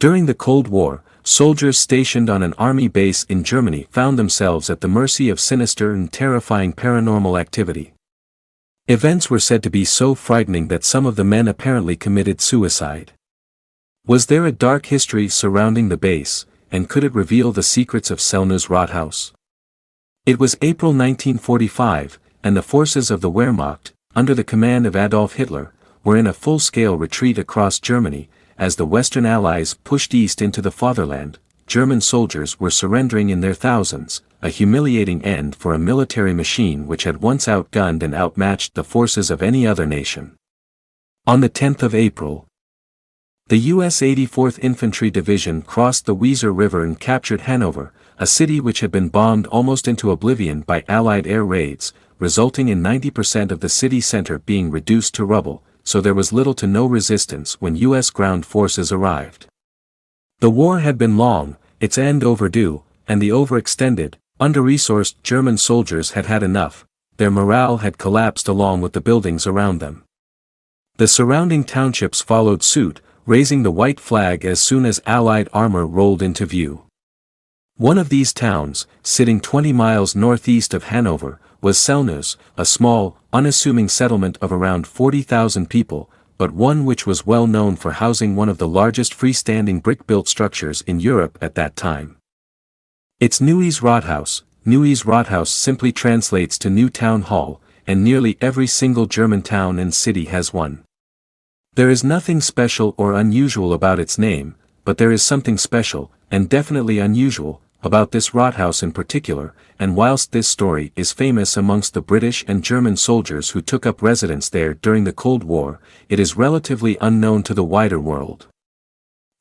During the Cold War, soldiers stationed on an army base in Germany found themselves at the mercy of sinister and terrifying paranormal activity. Events were said to be so frightening that some of the men apparently committed suicide. Was there a dark history surrounding the base, and could it reveal the secrets of Sellner's Rathaus? It was April 1945, and the forces of the Wehrmacht, under the command of Adolf Hitler, were in a full-scale retreat across Germany. As the Western Allies pushed east into the fatherland, German soldiers were surrendering in their thousands, a humiliating end for a military machine which had once outgunned and outmatched the forces of any other nation. On the 10th of April, the U.S. 84th Infantry Division crossed the Weser River and captured Hanover, a city which had been bombed almost into oblivion by Allied air raids, resulting in 90% of the city center being reduced to rubble, so there was little to no resistance when U.S. ground forces arrived. The war had been long, its end overdue, and the overextended, under-resourced German soldiers had had enough. Their morale had collapsed along with the buildings around them. The surrounding townships followed suit, raising the white flag as soon as Allied armor rolled into view. One of these towns, sitting 20 miles northeast of Hanover, was Sellner's, a small, unassuming settlement of around 40,000 people, but one which was well known for housing one of the largest freestanding brick-built structures in Europe at that time. It's Neues Rathaus. Neues Rathaus simply translates to New Town Hall, and nearly every single German town and city has one. There is nothing special or unusual about its name, but there is something special, and definitely unusual, about this Rathaus in particular, and whilst this story is famous amongst the British and German soldiers who took up residence there during the Cold War, it is relatively unknown to the wider world.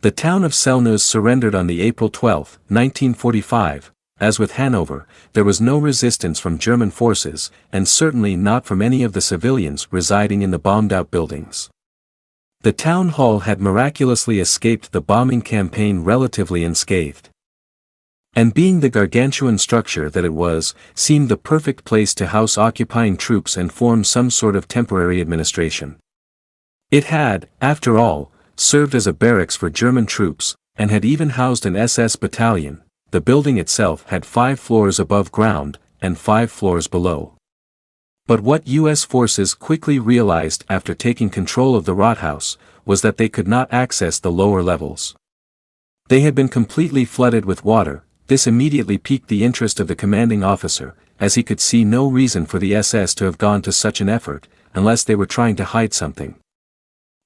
The town of Sellner's surrendered on the April 12, 1945. As with Hanover, there was no resistance from German forces, and certainly not from any of the civilians residing in the bombed-out buildings. The town hall had miraculously escaped the bombing campaign relatively unscathed. And being the gargantuan structure that it was, seemed the perfect place to house occupying troops and form some sort of temporary administration. It had, after all, served as a barracks for German troops, and had even housed an SS battalion. The building itself had 5 floors above ground, and 5 floors below. But what U.S. forces quickly realized after taking control of the Rathaus, was that they could not access the lower levels. They had been completely flooded with water. This immediately piqued the interest of the commanding officer, as he could see no reason for the SS to have gone to such an effort, unless they were trying to hide something.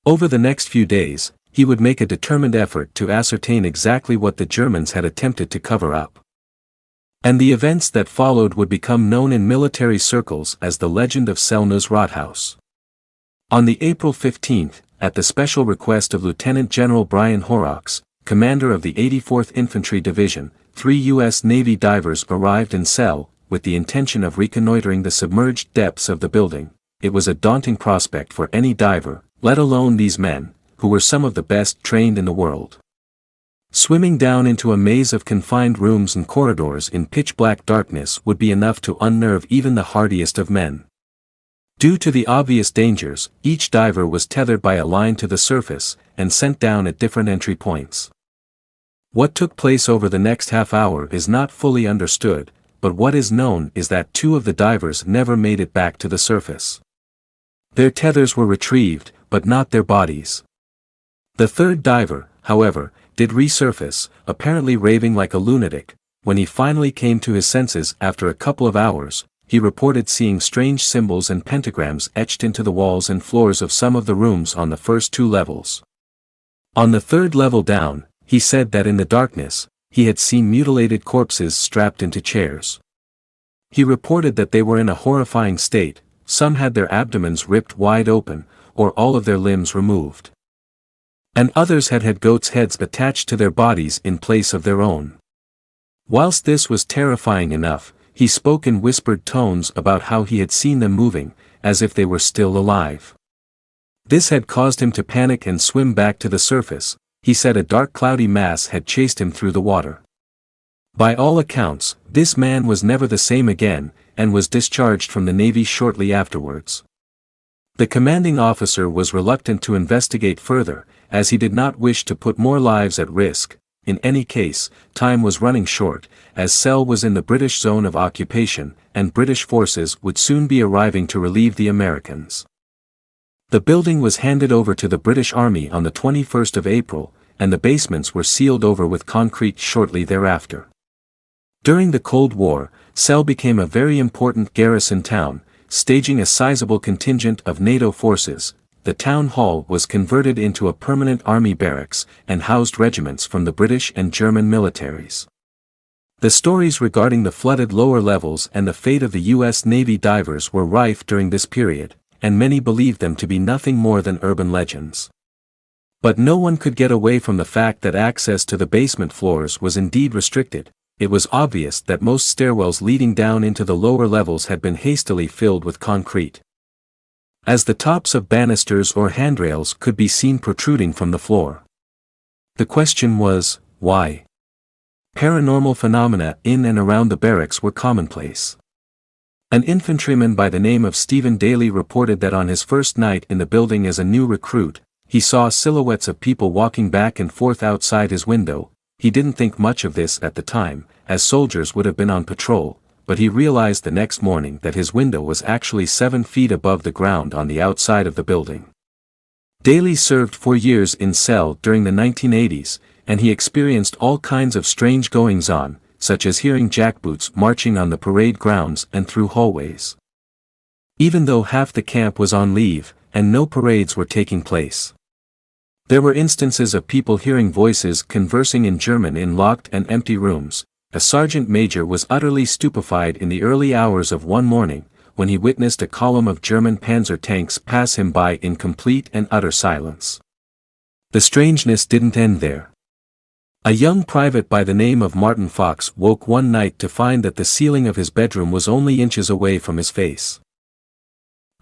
Over the next few days, he would make a determined effort to ascertain exactly what the Germans had attempted to cover up. And the events that followed would become known in military circles as the legend of Sellner's Rathaus. On the April 15, at the special request of Lieutenant General Brian Horrocks, commander of the 84th Infantry Division, 3 U.S. Navy divers arrived in Cell, with the intention of reconnoitering the submerged depths of the building. It was a daunting prospect for any diver, let alone these men, who were some of the best trained in the world. Swimming down into a maze of confined rooms and corridors in pitch-black darkness would be enough to unnerve even the hardiest of men. Due to the obvious dangers, each diver was tethered by a line to the surface, and sent down at different entry points. What took place over the next half hour is not fully understood, but what is known is that 2 of the divers never made it back to the surface. Their tethers were retrieved, but not their bodies. The 3rd diver, however, did resurface, apparently raving like a lunatic. When he finally came to his senses after a couple of hours, he reported seeing strange symbols and pentagrams etched into the walls and floors of some of the rooms on the first 2 levels. On the 3rd level down, he said that in the darkness, he had seen mutilated corpses strapped into chairs. He reported that they were in a horrifying state, some had their abdomens ripped wide open, or all of their limbs removed. And others had had goats' heads attached to their bodies in place of their own. Whilst this was terrifying enough, he spoke in whispered tones about how he had seen them moving, as if they were still alive. This had caused him to panic and swim back to the surface. He said a dark cloudy mass had chased him through the water. By all accounts, this man was never the same again, and was discharged from the Navy shortly afterwards. The commanding officer was reluctant to investigate further, as he did not wish to put more lives at risk. In any case, time was running short, as Cell was in the British zone of occupation, and British forces would soon be arriving to relieve the Americans. The building was handed over to the British Army on the 21st of April, and the basements were sealed over with concrete shortly thereafter. During the Cold War, Cell became a very important garrison town, staging a sizable contingent of NATO forces. The town hall was converted into a permanent army barracks, and housed regiments from the British and German militaries. The stories regarding the flooded lower levels and the fate of the U.S. Navy divers were rife during this period, and many believed them to be nothing more than urban legends. But no one could get away from the fact that access to the basement floors was indeed restricted. It was obvious that most stairwells leading down into the lower levels had been hastily filled with concrete, as the tops of banisters or handrails could be seen protruding from the floor. The question was, why? Paranormal phenomena in and around the barracks were commonplace. An infantryman by the name of Stephen Daly reported that on his first night in the building as a new recruit, he saw silhouettes of people walking back and forth outside his window. He didn't think much of this at the time, as soldiers would have been on patrol, but he realized the next morning that his window was actually 7 feet above the ground on the outside of the building. Daly served 4 years in Cell during the 1980s, and he experienced all kinds of strange goings-on, such as hearing jackboots marching on the parade grounds and through hallways. Even though half the camp was on leave, and no parades were taking place. There were instances of people hearing voices conversing in German in locked and empty rooms. A sergeant major was utterly stupefied in the early hours of one morning, when he witnessed a column of German panzer tanks pass him by in complete and utter silence. The strangeness didn't end there. A young private by the name of Martin Fox woke one night to find that the ceiling of his bedroom was only inches away from his face.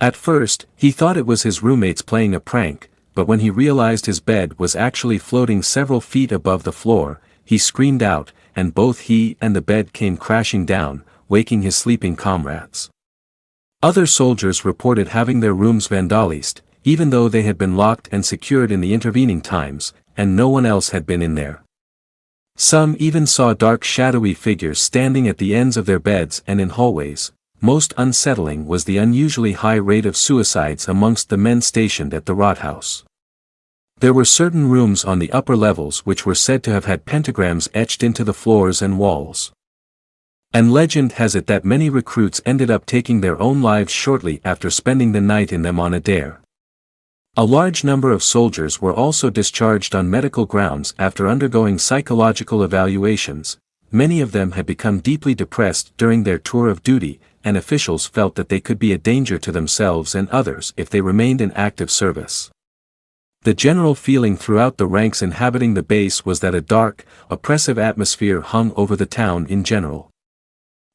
At first, he thought it was his roommates playing a prank, but when he realized his bed was actually floating several feet above the floor, he screamed out, and both he and the bed came crashing down, waking his sleeping comrades. Other soldiers reported having their rooms vandalized, even though they had been locked and secured in the intervening times, and no one else had been in there. Some even saw dark shadowy figures standing at the ends of their beds and in hallways. Most unsettling was the unusually high rate of suicides amongst the men stationed at the Rathaus. There were certain rooms on the upper levels which were said to have had pentagrams etched into the floors and walls. And legend has it that many recruits ended up taking their own lives shortly after spending the night in them on a dare. A large number of soldiers were also discharged on medical grounds after undergoing psychological evaluations. Many of them had become deeply depressed during their tour of duty, and officials felt that they could be a danger to themselves and others if they remained in active service. The general feeling throughout the ranks inhabiting the base was that a dark, oppressive atmosphere hung over the town in general.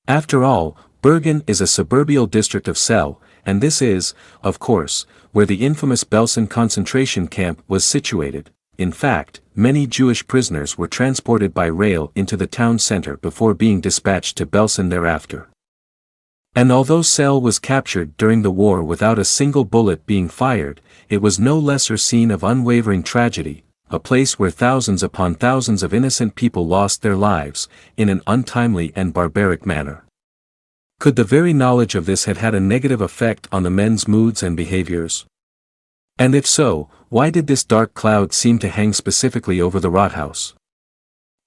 After all, Bergen is a suburbial district of Cell, and this is, of course, where the infamous Belsen concentration camp was situated. In fact, many Jewish prisoners were transported by rail into the town center before being dispatched to Belsen thereafter. And although Cell was captured during the war without a single bullet being fired, it was no lesser scene of unwavering tragedy, a place where thousands upon thousands of innocent people lost their lives, in an untimely and barbaric manner. Could the very knowledge of this have had a negative effect on the men's moods and behaviors? And if so, why did this dark cloud seem to hang specifically over the Rathaus?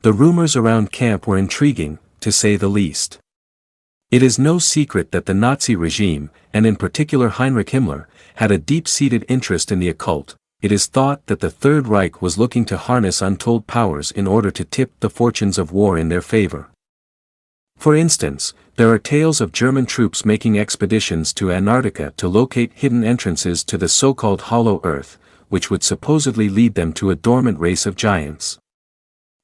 The rumors around camp were intriguing, to say the least. It is no secret that the Nazi regime, and in particular Heinrich Himmler, had a deep-seated interest in the occult. It is thought that the Third Reich was looking to harness untold powers in order to tip the fortunes of war in their favor. For instance, there are tales of German troops making expeditions to Antarctica to locate hidden entrances to the so-called Hollow Earth, which would supposedly lead them to a dormant race of giants.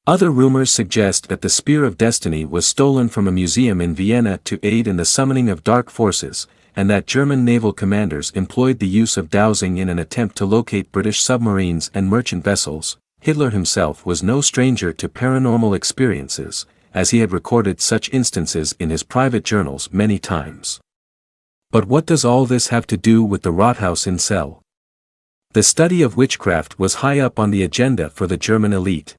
Other rumors suggest that the Spear of Destiny was stolen from a museum in Vienna to aid in the summoning of dark forces, and that German naval commanders employed the use of dowsing in an attempt to locate British submarines and merchant vessels. Hitler himself was no stranger to paranormal experiences, as he had recorded such instances in his private journals many times. But what does all this have to do with the Rathaus in Cell? The study of witchcraft was high up on the agenda for the German elite.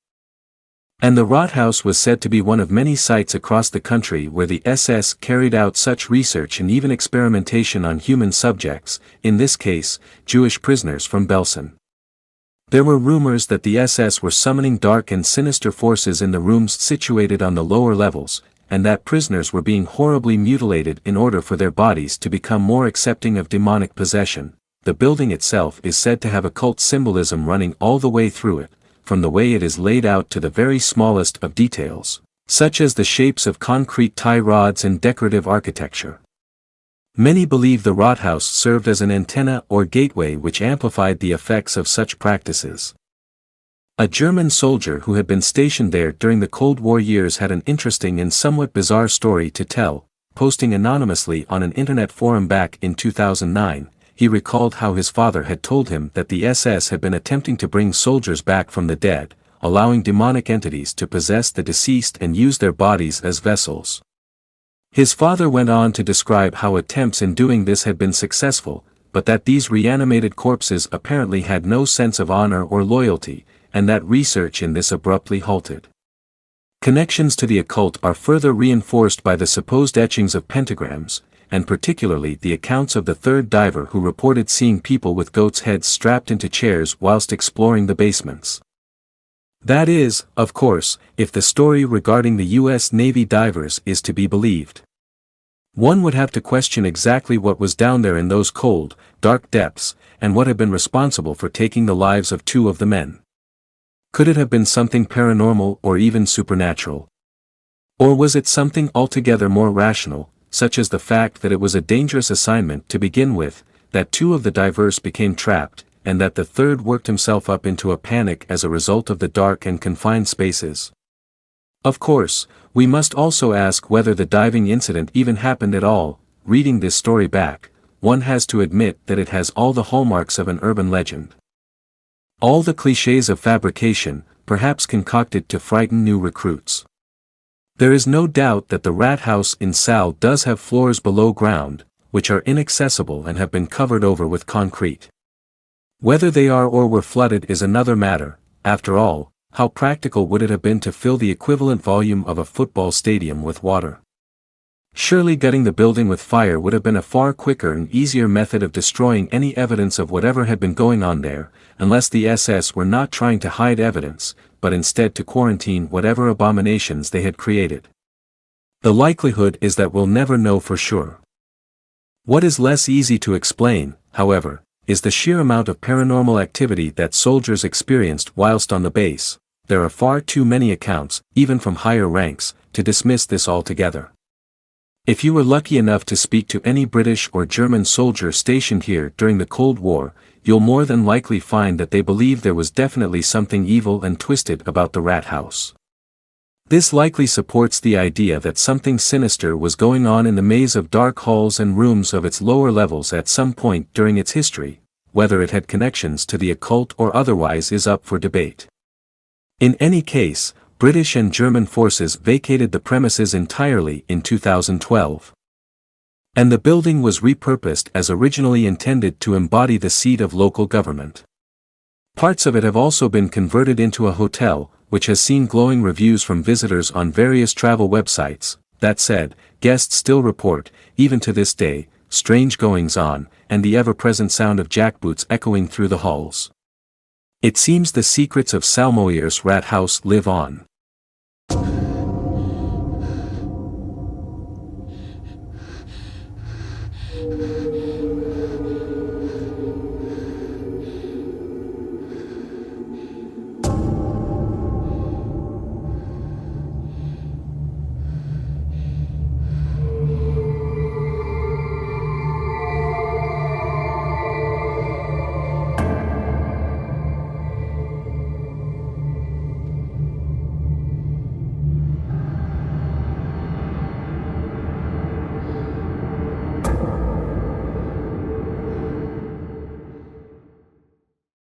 And the Rathaus was said to be one of many sites across the country where the SS carried out such research and even experimentation on human subjects, in this case, Jewish prisoners from Belsen. There were rumors that the SS were summoning dark and sinister forces in the rooms situated on the lower levels, and that prisoners were being horribly mutilated in order for their bodies to become more accepting of demonic possession. The building itself is said to have occult symbolism running all the way through it, from the way it is laid out to the very smallest of details, such as the shapes of concrete tie rods and decorative architecture. Many believe the Rathaus served as an antenna or gateway which amplified the effects of such practices. A German soldier who had been stationed there during the Cold War years had an interesting and somewhat bizarre story to tell. Posting anonymously on an internet forum back in 2009, he recalled how his father had told him that the SS had been attempting to bring soldiers back from the dead, allowing demonic entities to possess the deceased and use their bodies as vessels. His father went on to describe how attempts in doing this had been successful, but that these reanimated corpses apparently had no sense of honor or loyalty, and that research in this abruptly halted. Connections to the occult are further reinforced by the supposed etchings of pentagrams, and particularly the accounts of the third diver who reported seeing people with goats' heads strapped into chairs whilst exploring the basements. That is, of course, if the story regarding the U.S. Navy divers is to be believed. One would have to question exactly what was down there in those cold, dark depths, and what had been responsible for taking the lives of two of the men. Could it have been something paranormal or even supernatural? Or was it something altogether more rational, such as the fact that it was a dangerous assignment to begin with, that two of the divers became trapped, and that the third worked himself up into a panic as a result of the dark and confined spaces? Of course, we must also ask whether the diving incident even happened at all. Reading this story back, one has to admit that it has all the hallmarks of an urban legend. All the clichés of fabrication, perhaps concocted to frighten new recruits. There is no doubt that the Rathaus in Saal does have floors below ground, which are inaccessible and have been covered over with concrete. Whether they are or were flooded is another matter. After all, how practical would it have been to fill the equivalent volume of a football stadium with water? Surely gutting the building with fire would have been a far quicker and easier method of destroying any evidence of whatever had been going on there, unless the SS were not trying to hide evidence, but instead to quarantine whatever abominations they had created. The likelihood is that we'll never know for sure. What is less easy to explain, however, is the sheer amount of paranormal activity that soldiers experienced whilst on the base. There are far too many accounts, even from higher ranks, to dismiss this altogether. If you were lucky enough to speak to any British or German soldier stationed here during the Cold War, you'll more than likely find that they believe there was definitely something evil and twisted about the Rathaus. This likely supports the idea that something sinister was going on in the maze of dark halls and rooms of its lower levels at some point during its history. Whether it had connections to the occult or otherwise is up for debate. In any case, British and German forces vacated the premises entirely in 2012. And the building was repurposed as originally intended to embody the seat of local government. Parts of it have also been converted into a hotel, which has seen glowing reviews from visitors on various travel websites. That said, guests still report, even to this day, strange goings-on, and the ever-present sound of jackboots echoing through the halls. It seems the secrets of Salmoir's Rathaus live on.